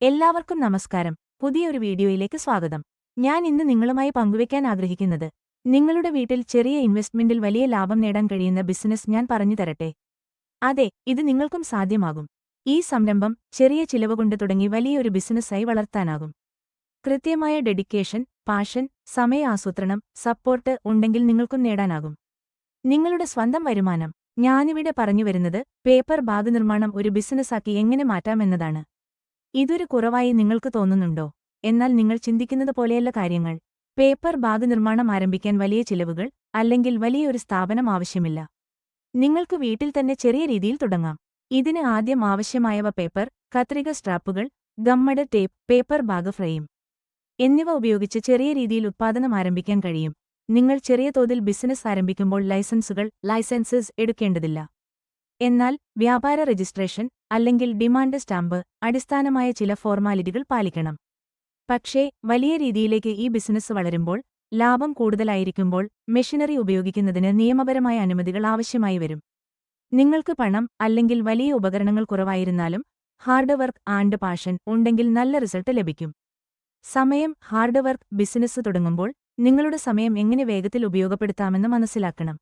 എല്ലാവർക്കും നമസ്കാരം. പുതിയൊരു വീഡിയോയിലേക്ക് സ്വാഗതം. ഞാൻ ഇന്ന് നിങ്ങളുമായി പങ്കുവയ്ക്കാൻ ആഗ്രഹിക്കുന്നത് നിങ്ങളുടെ വീട്ടിൽ ചെറിയ ഇൻവെസ്റ്റ്മെന്റിൽ വലിയ ലാഭം നേടാൻ കഴിയുന്ന ബിസിനസ് ഞാൻ പറഞ്ഞു തരട്ടെ. അതെ, ഇത് നിങ്ങൾക്കും സാധ്യമാകും. ഈ സംരംഭം ചെറിയ ചിലവുകൊണ്ട് തുടങ്ങി വലിയൊരു ബിസിനസ്സായി വളർത്താനാകും. കൃത്യമായ ഡെഡിക്കേഷൻ, പാഷൻ, സമയ ആസൂത്രണം, സപ്പോർട്ട് ഉണ്ടെങ്കിൽ നിങ്ങൾക്കും നേടാനാകും നിങ്ങളുടെ സ്വന്തം വരുമാനം. ഞാനിവിടെ പറഞ്ഞുവരുന്നത് പേപ്പർ ബാഗ് നിർമ്മാണം ഒരു ബിസിനസ്സാക്കി എങ്ങനെ മാറ്റാമെന്നതാണ്. ഇതൊരു കുറവായി നിങ്ങൾക്ക് തോന്നുന്നുണ്ടോ? എന്നാൽ നിങ്ങൾ ചിന്തിക്കുന്നത് പോലെയല്ല കാര്യങ്ങൾ. പേപ്പർ ബാഗ് നിർമ്മാണം ആരംഭിക്കാൻ വലിയ ചിലവുകൾ അല്ലെങ്കിൽ വലിയൊരു സ്ഥാപനം ആവശ്യമില്ല. നിങ്ങൾക്ക് വീട്ടിൽ തന്നെ ചെറിയ രീതിയിൽ തുടങ്ങാം. ഇതിന് ആദ്യം ആവശ്യമായവ പേപ്പർ, കത്രിക, സ്ട്രാപ്പുകൾ, ഗമ്മഡ് ടേപ്പ്, പേപ്പർ ബാഗ് ഫ്രെയിം എന്നിവ ഉപയോഗിച്ച് ചെറിയ രീതിയിൽ ഉത്പാദനം ആരംഭിക്കാൻ കഴിയും. നിങ്ങൾ ചെറിയ തോതിൽ ബിസിനസ് ആരംഭിക്കുമ്പോൾ ലൈസൻസസ് എടുക്കേണ്ടതില്ല. എന്നാൽ വ്യാപാര രജിസ്ട്രേഷൻ അല്ലെങ്കിൽ ഡിമാൻഡ് സ്റ്റാമ്പ് അടിസ്ഥാനമായ ചില ഫോർമാലിറ്റികൾ പാലിക്കണം. പക്ഷേ വലിയ രീതിയിലേക്ക് ഈ ബിസിനസ് വളരുമ്പോൾ, ലാഭം കൂടുതലായിരിക്കുമ്പോൾ മെഷീനറി ഉപയോഗിക്കുന്നതിന് നിയമപരമായ അനുമതികൾ ആവശ്യമായി വരും. നിങ്ങൾക്ക് പണം അല്ലെങ്കിൽ വലിയ ഉപകരണങ്ങൾ കുറവായിരുന്നാലും ഹാർഡ് വർക്ക് ആൻഡ് പാഷൻ ഉണ്ടെങ്കിൽ നല്ല റിസൾട്ട് ലഭിക്കും. സമയം. Hard work. ബിസിനസ് തുടങ്ങുമ്പോൾ നിങ്ങളുടെ സമയം എങ്ങനെ വേഗത്തിൽ ഉപയോഗപ്പെടുത്താമെന്ന് മനസ്സിലാക്കണം.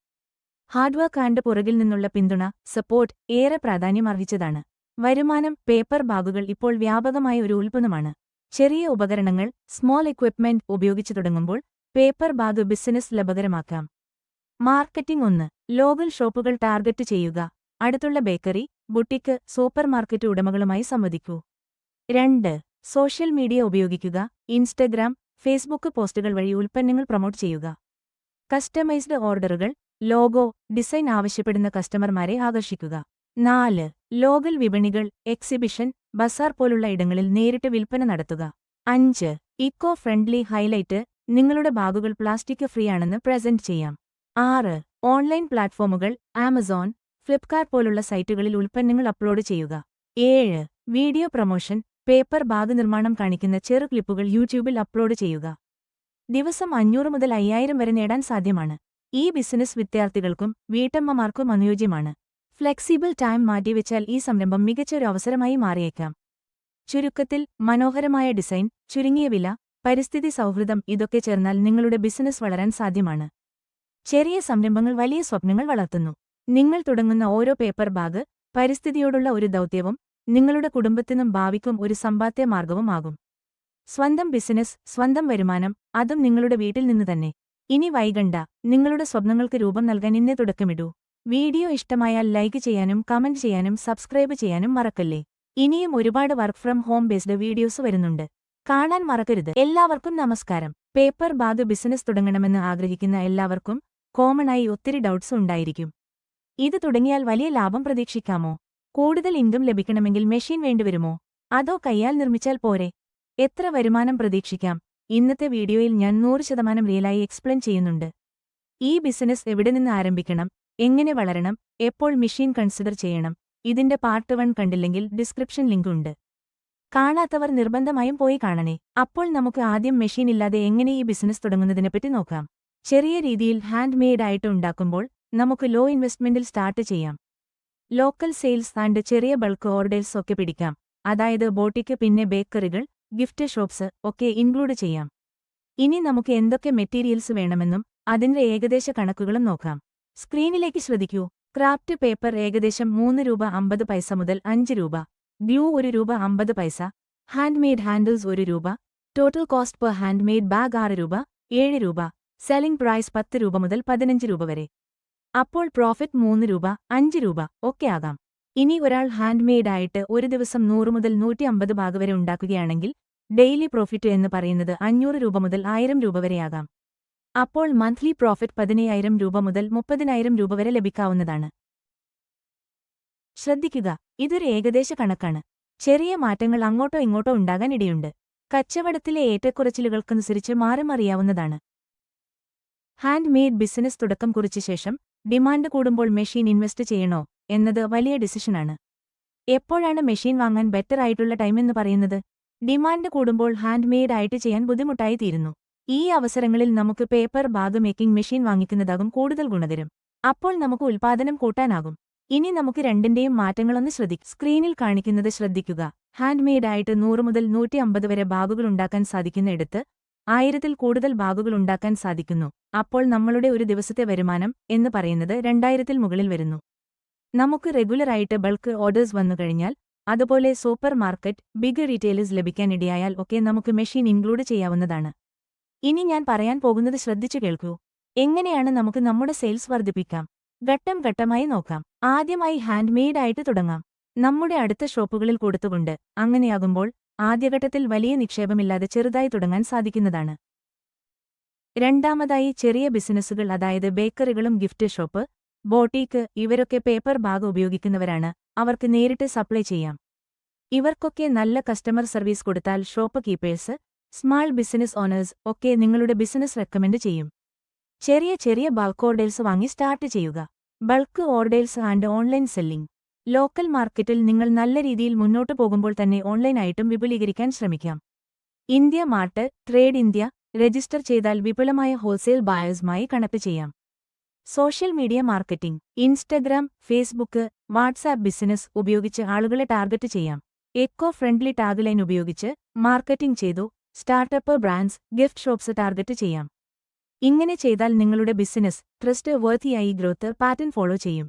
ഹാർഡ് വർക്ക് ആൻഡ് പുറകിൽ നിന്നുള്ള പിന്തുണ, സപ്പോർട്ട് ഏറെ പ്രാധാന്യമർഹിച്ചതാണ്. വരുമാനം. പേപ്പർ ബാഗുകൾ ഇപ്പോൾ വ്യാപകമായ ഒരു ഉൽപ്പന്നമാണ്. ചെറിയ ഉപകരണങ്ങൾ, സ്മോൾ എക്വിപ്മെന്റ് ഉപയോഗിച്ചു തുടങ്ങുമ്പോൾ പേപ്പർ ബാഗ് ബിസിനസ് ലാഭകരമാക്കാം. മാർക്കറ്റിംഗ്. 1. ലോക്കൽ ഷോപ്പുകൾ ടാർഗറ്റ് ചെയ്യുക. അടുത്തുള്ള ബേക്കറി, ബുട്ടിക്ക്, സൂപ്പർമാർക്കറ്റ് ഉടമകളുമായി സംവദിക്കൂ. 2. സോഷ്യൽ മീഡിയ ഉപയോഗിക്കുക. ഇൻസ്റ്റഗ്രാം, ഫേസ്ബുക്ക് പോസ്റ്റുകൾ വഴി ഉൽപ്പന്നങ്ങൾ പ്രൊമോട്ട് ചെയ്യുക. കസ്റ്റമൈസ്ഡ് ഓർഡറുകൾ, ലോഗോ, ഡിസൈൻ ആവശ്യപ്പെടുന്ന കസ്റ്റമർമാരെ ആകർഷിക്കുക. 4. ലോക്കൽ വിപണികൾ, എക്സിബിഷൻ, ബസാർ പോലുള്ള ഇടങ്ങളിൽ നേരിട്ട് വിൽപ്പന നടത്തുക. 5. Eco friendly highlight. നിങ്ങളുടെ ബാഗുകൾ പ്ലാസ്റ്റിക് ഫ്രീ ആണെന്ന് പ്രസന്റ് ചെയ്യാം. 6. ഓൺലൈൻ പ്ലാറ്റ്ഫോമുകൾ, ആമസോൺ, ഫ്ലിപ്കാർട്ട് പോലുള്ള സൈറ്റുകളിൽ ഉൽപ്പന്നങ്ങൾ അപ്ലോഡ് ചെയ്യുക. 7. Video promotion. പേപ്പർ ബാഗ് നിർമ്മാണം കാണിക്കുന്ന ചെറു ക്ലിപ്പുകൾ യൂട്യൂബിൽ അപ്ലോഡ് ചെയ്യുക. ദിവസം 500 മുതൽ 5000 വരെ നേടാൻ സാധ്യമാണ്. ഈ ബിസിനസ് വിദ്യാർത്ഥികൾക്കും വീട്ടമ്മമാർക്കും അനുയോജ്യമാണ്. ഫ്ലെക്സിബിൾ ടൈം മാറ്റിവെച്ചാൽ ഈ സംരംഭം മികച്ച ഒരു അവസരമായി മാറിയേക്കാം. ചുരുക്കത്തിൽ, മനോഹരമായ ഡിസൈൻ, ചുരുങ്ങിയ വില, പരിസ്ഥിതി സൗഹൃദം ഇതൊക്കെ ചേർന്നാൽ നിങ്ങളുടെ ബിസിനസ് വളരാൻ സാധ്യമാണ്. ചെറിയ സംരംഭങ്ങൾ വലിയ സ്വപ്നങ്ങൾ വളർത്തുന്നു. നിങ്ങൾ തുടങ്ങുന്ന ഓരോ പേപ്പർ ബാഗ് പരിസ്ഥിതിയോടുള്ള ഒരു ദൗത്യവും നിങ്ങളുടെ കുടുംബത്തിനും ഭാവിക്കും ഒരു സമ്പാദ്യ മാർഗവുമാകും. സ്വന്തം ബിസിനസ്, സ്വന്തം വരുമാനം, അതും നിങ്ങളുടെ വീട്ടിൽ നിന്ന് തന്നെ. ഇനി വൈകണ്ട, നിങ്ങളുടെ സ്വപ്നങ്ങൾക്ക് രൂപം നൽകാൻ ഇന്നേ തുടക്കമിടൂ. വീഡിയോ ഇഷ്ടമായാൽ ലൈക്ക് ചെയ്യാനും കമന്റ് ചെയ്യാനും സബ്സ്ക്രൈബ് ചെയ്യാനും മറക്കല്ലേ. ഇനിയും ഒരുപാട് work from home based videos വരുന്നുണ്ട്. കാണാൻ മറക്കരുത്. എല്ലാവർക്കും നമസ്കാരം. പേപ്പർ ബാഗ് ബിസിനസ് തുടങ്ങണമെന്ന് ആഗ്രഹിക്കുന്ന എല്ലാവർക്കും കോമണായി ഒത്തിരി ഡൗട്ട്സ് ഉണ്ടായിരിക്കും. ഇത് തുടങ്ങിയാൽ വലിയ ലാഭം പ്രതീക്ഷിക്കാമോ? കൂടുതൽ ഇൻകം ലഭിക്കണമെങ്കിൽ മെഷീൻ വേണ്ടിവരുമോ? അതോ കയ്യാൽ നിർമ്മിച്ചാൽ പോരെ? എത്ര വരുമാനം പ്രതീക്ഷിക്കാം? ഇന്നത്തെ വീഡിയോയിൽ ഞാൻ 100% റിയലായി എക്സ്പ്ലെയിൻ ചെയ്യുന്നുണ്ട്. ഈ ബിസിനസ് എവിടെ നിന്ന് ആരംഭിക്കണം, എങ്ങനെ വളരണം, എപ്പോൾ മെഷീൻ കൺസിഡർ ചെയ്യണം, ഇതിന്റെ പാർട്ട് 1 കണ്ടില്ലെങ്കിൽ ഡിസ്ക്രിപ്ഷൻ ലിങ്ക് ഉണ്ട്. കാണാത്തവർ നിർബന്ധമായും പോയി കാണണേ. അപ്പോൾ നമുക്ക് ആദ്യം മെഷീൻ ഇല്ലാതെ എങ്ങനെ ഈ ബിസിനസ് തുടങ്ങുന്നതിനെപ്പറ്റി നോക്കാം. ചെറിയ രീതിയിൽ ഹാൻഡ് മെയ്ഡ് ആയിട്ട് ഉണ്ടാക്കുമ്പോൾ നമുക്ക് ലോ ഇൻവെസ്റ്റ്മെന്റിൽ സ്റ്റാർട്ട് ചെയ്യാം. ലോക്കൽ സെയിൽസ് ആൻഡ് ചെറിയ ബൾക്ക് ഓർഡേഴ്സ് ഒക്കെ പിടിക്കാം. അതായത് ബോട്ടിക്ക്, പിന്നെ ബേക്കറികൾ, ഗിഫ്റ്റ് ഷോപ്സ് ഒക്കെ ഇൻക്ലൂഡ് ചെയ്യാം. ഇനി നമുക്ക് എന്തൊക്കെ മെറ്റീരിയൽസ് വേണമെന്നും അതിന്റെ ഏകദേശ കണക്കുകളും നോക്കാം. സ്ക്രീനിലേക്ക് ശ്രദ്ധിക്കൂ. ക്രാഫ്റ്റ് പേപ്പർ ഏകദേശം 3 രൂപ 50 പൈസ മുതൽ 5 രൂപ. ഗ്ലൂ 1 രൂപ 50 പൈസ. ഹാൻഡ് മെയ്ഡ് ഹാൻഡിൽസ് 1 രൂപ. Total cost per hand made bag 6 രൂപ, 7 രൂപ. സെല്ലിംഗ് പ്രൈസ് 10 രൂപ മുതൽ 15 രൂപ വരെ. അപ്പോൾ പ്രോഫിറ്റ് 3 രൂപ, 5 രൂപ ഒക്കെ ആകാം. ഇനി ഒരാൾ ഹാൻഡ് മെയ്ഡ് ആയിട്ട് ഒരു ദിവസം 100 മുതൽ 150 ബാഗ് വരെ ഉണ്ടാക്കുകയാണെങ്കിൽ ഡെയിലി പ്രോഫിറ്റ് എന്ന് പറയുന്നത് 500 രൂപ മുതൽ 1000 രൂപ വരെയാകാം. അപ്പോൾ മന്ത്ലി പ്രോഫിറ്റ് 15000 രൂപ മുതൽ 30000 രൂപ വരെ ലഭിക്കാവുന്നതാണ്. ശ്രദ്ധിക്കുക, ഇതൊരു ഏകദേശ കണക്കാണ്. ചെറിയ മാറ്റങ്ങൾ അങ്ങോട്ടോ ഇങ്ങോട്ടോ ഉണ്ടാകാൻ ഇടയുണ്ട്. കച്ചവടത്തിലെ ഏറ്റക്കുറച്ചിലുകൾക്കനുസരിച്ച് മാറിമറിയാവുന്നതാണ്. ഹാൻഡ് മെയ്ഡ് ബിസിനസ് തുടക്കം കുറിച്ച ശേഷം ഡിമാൻഡ് കൂടുമ്പോൾ മെഷീൻ ഇൻവെസ്റ്റ് ചെയ്യണോ എന്നത് വലിയ ഡിസിഷനാണ്. എപ്പോഴാണ് മെഷീൻ വാങ്ങാൻ ബെറ്റർ ആയിട്ടുള്ള ടൈം എന്ന് പറയുന്നത്? ഡിമാൻഡ് കൂടുമ്പോൾ ഹാൻഡ് മെയ്ഡ് ആയിട്ട് ചെയ്യാൻ ബുദ്ധിമുട്ടായി തീരുന്നു. ഈ അവസരങ്ങളിൽ നമുക്ക് പേപ്പർ ബാഗ് മേക്കിംഗ് മെഷീൻ വാങ്ങിക്കുന്നതാകും കൂടുതൽ ഗുണകരം. അപ്പോൾ നമുക്ക് ഉൽപ്പാദനം കൂട്ടാനാകും. ഇനി നമുക്ക് രണ്ടിന്റെയും മാറ്റങ്ങളൊന്ന് സ്ക്രീനിൽ കാണിക്കുന്നത് ശ്രദ്ധിക്കുക. ഹാൻഡ് മെയ്ഡായിട്ട് 100 മുതൽ 150 വരെ ബാഗുകൾ ഉണ്ടാക്കാൻ സാധിക്കുന്നിടത്ത് 1000-ൽ കൂടുതൽ ബാഗുകൾ ഉണ്ടാക്കാൻ സാധിക്കുന്നു. അപ്പോൾ നമ്മളുടെ ഒരു ദിവസത്തെ വരുമാനം എന്ന് പറയുന്നത് 2000-ൽ മുകളിൽ വരുന്നു. നമുക്ക് റെഗുലറായിട്ട് ബൾക്ക് ഓർഡേഴ്സ് വന്നുകഴിഞ്ഞാൽ, അതുപോലെ സൂപ്പർ മാർക്കറ്റ്, ബിഗ് റീറ്റെയിലേഴ്സ് ലഭിക്കാനിടയായാൽ ഒക്കെ നമുക്ക് മെഷീൻ ഇൻക്ലൂഡ് ചെയ്യാവുന്നതാണ്. ഇനി ഞാൻ പറയാൻ പോകുന്നത് ശ്രദ്ധിച്ചു കേൾക്കൂ. എങ്ങനെയാണ് നമുക്ക് നമ്മുടെ സെയിൽസ് വർദ്ധിപ്പിക്കാം? ഘട്ടം ഘട്ടമായി നോക്കാം. ആദ്യമായി ഹാൻഡ് മെയ്ഡായിട്ട് തുടങ്ങാം. നമ്മുടെ അടുത്ത ഷോപ്പുകളിൽ കൊടുത്തുകൊണ്ട്. അങ്ങനെയാകുമ്പോൾ ആദ്യഘട്ടത്തിൽ വലിയ നിക്ഷേപമില്ലാതെ ചെറുതായി തുടങ്ങാൻ സാധിക്കുന്നതാണ്. രണ്ടാമതായി ചെറിയ ബിസിനസ്സുകൾ, അതായത് ബേക്കറികളും ഗിഫ്റ്റ് ഷോപ്പ്, ബോട്ടീക്ക്, ഇവരൊക്കെ പേപ്പർ ബാഗ് ഉപയോഗിക്കുന്നവരാണ്. അവർക്ക് നേരിട്ട് സപ്ലൈ ചെയ്യാം. ഇവർക്കൊക്കെ നല്ല കസ്റ്റമർ സർവീസ് കൊടുത്താൽ shop keepers, small business owners ഒക്കെ നിങ്ങളുടെ ബിസിനസ് റെക്കമെൻഡ് ചെയ്യും. ചെറിയ ചെറിയ ബൾക്ക് ഓർഡേഴ്സ് വാങ്ങി സ്റ്റാർട്ട് ചെയ്യുക. Bulk orders and online selling. Local മാർക്കറ്റിൽ നിങ്ങൾ നല്ല രീതിയിൽ മുന്നോട്ടു പോകുമ്പോൾ തന്നെ ഓൺലൈനായിട്ടും വിപുലീകരിക്കാൻ ശ്രമിക്കാം. India Mart, trade India register ചെയ്താൽ വിപുലമായ ഹോൾസെയിൽ ബയേഴ്സുമായി കണക്ട് ചെയ്യാം. Social media marketing. Instagram, Facebook, WhatsApp business ഉപയോഗിച്ച് ആളുകളെ ടാർഗറ്റ് ചെയ്യാം. എക്കോ ഫ്രണ്ട്ലി ടാഗ്ലൈൻ ഉപയോഗിച്ച് മാർക്കറ്റിംഗ് ചെയ്തു startup brands, gift shops target ചെയ്യാം. ഇങ്ങനെ ചെയ്താൽ നിങ്ങളുടെ ബിസിനസ് ട്രസ്റ്റ് വർത്തിയായി ഗ്രോത്ത് പാറ്റേൺ ഫോളോ ചെയ്യും.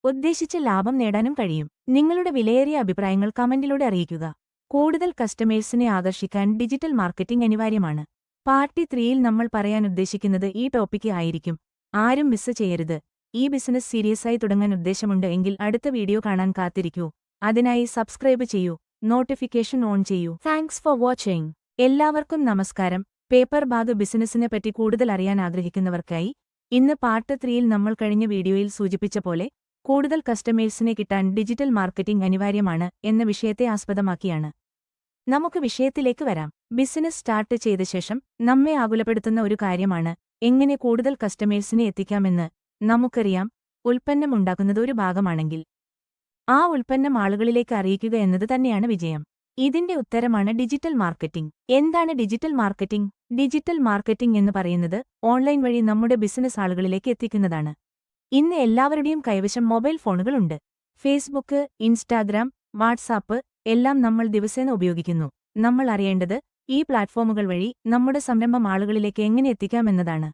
ഉദ്ദേശിച്ച ലാഭം നേടാനും കഴിയും. നിങ്ങളുടെ വിലയേറിയ അഭിപ്രായങ്ങൾ കമന്റിലൂടെ അറിയിക്കുക. കൂടുതൽ കസ്റ്റമേഴ്സിനെ ആകർഷിക്കാൻ ഡിജിറ്റൽ മാർക്കറ്റിംഗ് അനിവാര്യമാണ്. പാർട്ട് 3-ൽ നമ്മൾ പറയാനുദ്ദേശിക്കുന്നത് ഈ ടോപ്പിക്ക് ആയിരിക്കും. ആരും മിസ് ചെയ്യരുത്. ഈ ബിസിനസ് സീരിയസായി തുടങ്ങാൻ ഉദ്ദേശമുണ്ട് എങ്കിൽ അടുത്ത വീഡിയോ കാണാൻ കാത്തിരിക്കൂ. അതിനായി സബ്സ്ക്രൈബ് ചെയ്യൂ, നോട്ടിഫിക്കേഷൻ ഓൺ ചെയ്യൂ. Thanks for watching. എല്ലാവർക്കും നമസ്കാരം. പേപ്പർ ബാഗ് ബിസിനസിനെ പറ്റി കൂടുതൽ അറിയാൻ ആഗ്രഹിക്കുന്നവർക്കായി ഇന്ന് പാർട്ട് 3-ൽ നമ്മൾ കഴിഞ്ഞ വീഡിയോയിൽ സൂചിപ്പിച്ച പോലെ കൂടുതൽ കസ്റ്റമേഴ്സിനെ കിട്ടാൻ ഡിജിറ്റൽ മാർക്കറ്റിംഗ് അനിവാര്യമാണ് എന്ന വിഷയത്തെ ആസ്പദമാക്കിയാണ്. നമുക്ക് വിഷയത്തിലേക്ക് വരാം. ബിസിനസ് സ്റ്റാർട്ട് ചെയ്ത ശേഷം നമ്മെ ആകുലപ്പെടുത്തുന്ന ഒരു കാര്യമാണ് എങ്ങനെ കൂടുതൽ കസ്റ്റമേഴ്സിനെ എത്തിക്കാമെന്ന്. നമുക്കറിയാം, ഉൽപ്പന്നം ഉണ്ടാക്കുന്നത് ഒരു ഭാഗമാണെങ്കിൽ ആ ഉൽപ്പന്നം ആളുകളിലേക്ക് അറിയിക്കുക എന്നത് തന്നെയാണ് വിജയം. ഇതിന്റെ ഉത്തരമാണ് ഡിജിറ്റൽ മാർക്കറ്റിംഗ്. എന്താണ് ഡിജിറ്റൽ മാർക്കറ്റിംഗ്? ഡിജിറ്റൽ മാർക്കറ്റിംഗ് എന്ന് പറയുന്നത് ഓൺലൈൻ വഴി നമ്മുടെ ബിസിനസ് ആളുകളിലേക്ക് എത്തിക്കുന്നതാണ്. ഇന്ന് എല്ലാവരുടെയും കൈവശം മൊബൈൽ ഫോണുകളുണ്ട്. ഫേസ്ബുക്ക്, ഇൻസ്റ്റാഗ്രാം, വാട്സാപ്പ് എല്ലാം നമ്മൾ ദിവസേന ഉപയോഗിക്കുന്നു. നമ്മൾ അറിയേണ്ടത് ഈ പ്ലാറ്റ്ഫോമുകൾ വഴി നമ്മുടെ സംരംഭം ആളുകളിലേക്ക് എങ്ങനെ എത്തിക്കാമെന്നതാണ്.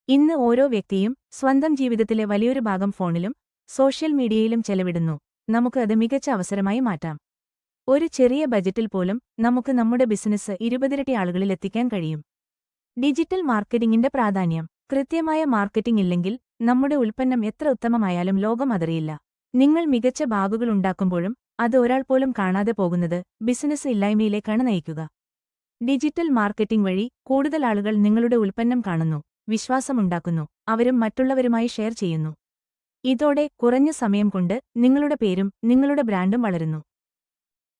ഇന്ന് ഓരോ വ്യക്തിയും സ്വന്തം ജീവിതത്തിലെ വലിയൊരു ഭാഗം ഫോണിലും സോഷ്യൽ മീഡിയയിലും ചെലവിടുന്നു. നമുക്ക് അത് മികച്ച അവസരമായി മാറ്റാം. ഒരു ചെറിയ ബജറ്റിൽ പോലും നമുക്ക് നമ്മുടെ ബിസിനസ് 20 ഇരട്ടി ആളുകളിൽ എത്തിക്കാൻ കഴിയും. ഡിജിറ്റൽ മാർക്കറ്റിംഗിന്റെ പ്രാധാന്യം. കൃത്യമായ മാർക്കറ്റിംഗ് ഇല്ലെങ്കിൽ നമ്മുടെ ഉൽപ്പന്നം എത്ര ഉത്തമമായാലും ലോകം അതറിയില്ല. നിങ്ങൾ മികച്ച ബാഗുകൾ ഉണ്ടാക്കുമ്പോഴും അത് ഒരാൾ പോലും കാണാതെ പോകുന്നത് ബിസിനസ് ഇല്ലായ്മയിലേക്കാണ് നയിക്കുക. ഡിജിറ്റൽ മാർക്കറ്റിംഗ് വഴി കൂടുതൽ ആളുകൾ നിങ്ങളുടെ ഉൽപ്പന്നം കാണുന്നു, വിശ്വാസമുണ്ടാക്കുന്നു, അവരും മറ്റുള്ളവരുമായി ഷെയർ ചെയ്യുന്നു. ഇതോടെ കുറഞ്ഞ സമയം കൊണ്ട് നിങ്ങളുടെ പേരും നിങ്ങളുടെ ബ്രാൻഡും വളരുന്നു.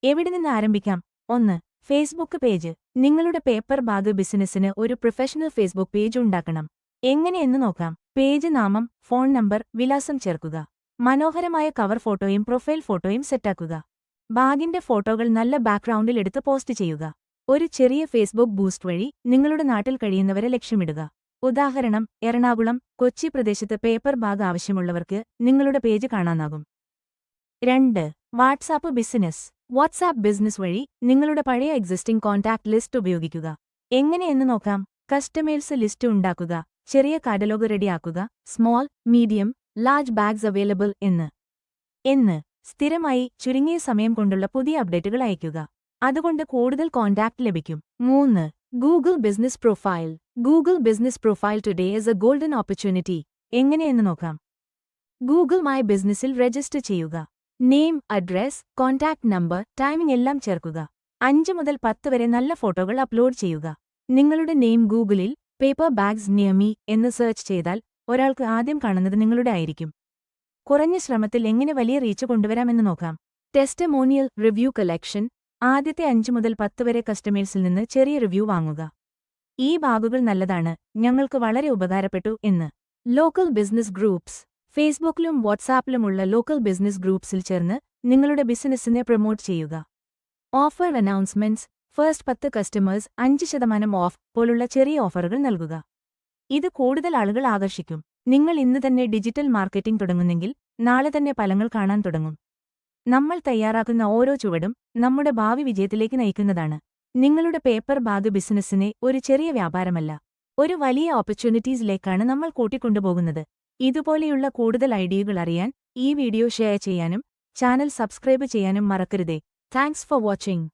എവിടെ നിന്ന് ആരംഭിക്കാം? 1. Facebook page. നിങ്ങളുടെ പേപ്പർ ബാഗ് ബിസിനസ്സിന് ഒരു പ്രൊഫഷണൽ ഫേസ്ബുക്ക് പേജ് ഉണ്ടാക്കണം. എങ്ങനെയെന്ന് നോക്കാം. പേജ് നാമം, ഫോൺ നമ്പർ, വിലാസം ചേർക്കുക. മനോഹരമായ കവർ ഫോട്ടോയും പ്രൊഫൈൽ ഫോട്ടോയും സെറ്റാക്കുക. ബാഗിന്റെ ഫോട്ടോകൾ നല്ല ബാക്ക്ഗ്രൗണ്ടിൽ എടുത്ത് പോസ്റ്റ് ചെയ്യുക. ഒരു ചെറിയ ഫേസ്ബുക്ക് ബൂസ്റ്റ് വഴി നിങ്ങളുടെ നാട്ടിൽ കഴിയുന്നവരെ ലക്ഷ്യമിടുക. ഉദാഹരണം, എറണാകുളം, കൊച്ചി പ്രദേശത്ത് പേപ്പർ ബാഗ് ആവശ്യമുള്ളവർക്ക് നിങ്ങളുടെ പേജ് കാണാനാകും. 2. WhatsApp business. വാട്സാപ്പ് ബിസിനസ് വഴി നിങ്ങളുടെ പഴയ എക്സിസ്റ്റിംഗ് കോൺടാക്ട് ലിസ്റ്റ് ഉപയോഗിക്കുക. എങ്ങനെയെന്ന് നോക്കാം. കസ്റ്റമേഴ്സ് ലിസ്റ്റ് ഉണ്ടാക്കുക. ചെറിയ കാറ്റലോഗ് റെഡിയാക്കുക. Small, medium, large bags available എന്ന് സ്ഥിരമായി ചുരുങ്ങിയ സമയം കൊണ്ടുള്ള പുതിയ അപ്ഡേറ്റുകൾ അയയ്ക്കുക. അതുകൊണ്ട് കൂടുതൽ കോൺടാക്ട് ലഭിക്കും. 3. Google business profile. Google business profile today is A golden opportunity. എങ്ങനെയെന്ന് നോക്കാം. ഗൂഗിൾ മൈ ബിസിനസ്സിൽ രജിസ്റ്റർ ചെയ്യുക. Name, address, contact number, timing എല്ലാം ചേർക്കുക. 5 മുതൽ 10 വരെ നല്ല ഫോട്ടോകൾ അപ്ലോഡ് ചെയ്യുക. നിങ്ങളുടെ നെയിം ഗൂഗിളിൽ പേപ്പർ ബാഗ്സ് നിയർ മീ എന്ന് സെർച്ച് ചെയ്താൽ ഒരാൾക്ക് ആദ്യം കാണുന്നത് നിങ്ങളുടെ ആയിരിക്കും. കുറഞ്ഞ ശ്രമത്തിൽ എങ്ങനെ വലിയ റീച്ച് കൊണ്ടുവരാമെന്ന് നോക്കാം. ടെസ്റ്റമോണിയൽ റിവ്യൂ കളക്ഷൻ. ആദ്യത്തെ 5 മുതൽ 10 വരെ കസ്റ്റമേഴ്സിൽ നിന്ന് ചെറിയ റിവ്യൂ വാങ്ങുക. ഈ ബാഗുകൾ നല്ലതാണ്, ഞങ്ങൾക്ക് വളരെ ഉപകാരപ്പെട്ടു എന്ന്. Local business groups. ഫേസ്ബുക്കിലും വാട്സാപ്പിലുമുള്ള ലോക്കൽ ബിസിനസ് ഗ്രൂപ്പ്സിൽ ചേർന്ന് നിങ്ങളുടെ ബിസിനസ്സിനെ പ്രൊമോട്ട് ചെയ്യുക. Offer announcements. First 10 customers 5% of പോലുള്ള ചെറിയ ഓഫറുകൾ നൽകുക. ഇത് കൂടുതൽ ആളുകൾ ആകർഷിക്കും. നിങ്ങൾ ഇന്ന് തന്നെ ഡിജിറ്റൽ മാർക്കറ്റിംഗ് തുടങ്ങുന്നെങ്കിൽ നാളെ തന്നെ ഫലങ്ങൾ കാണാൻ തുടങ്ങും. നമ്മൾ തയ്യാറാക്കുന്ന ഓരോ ചുവടും നമ്മുടെ ഭാവി വിജയത്തിലേക്ക് നയിക്കുന്നതാണ്. നിങ്ങളുടെ പേപ്പർ ബാഗ് ബിസിനസ്സിനെ ഒരു ചെറിയ വ്യാപാരമല്ല, ഒരു വലിയ ഓപ്പർച്യൂണിറ്റീസിലേക്കാണ് നമ്മൾ കൂട്ടിക്കൊണ്ടുപോകുന്നത്. ഇതുപോലെയുള്ള കൂടുതൽ ഐഡിയകൾ അറിയാൻ ഈ വീഡിയോ ഷെയർ ചെയ്യാനും ചാനൽ സബ്സ്ക്രൈബ് ചെയ്യാനും മറക്കരുതേ. Thanks for watching.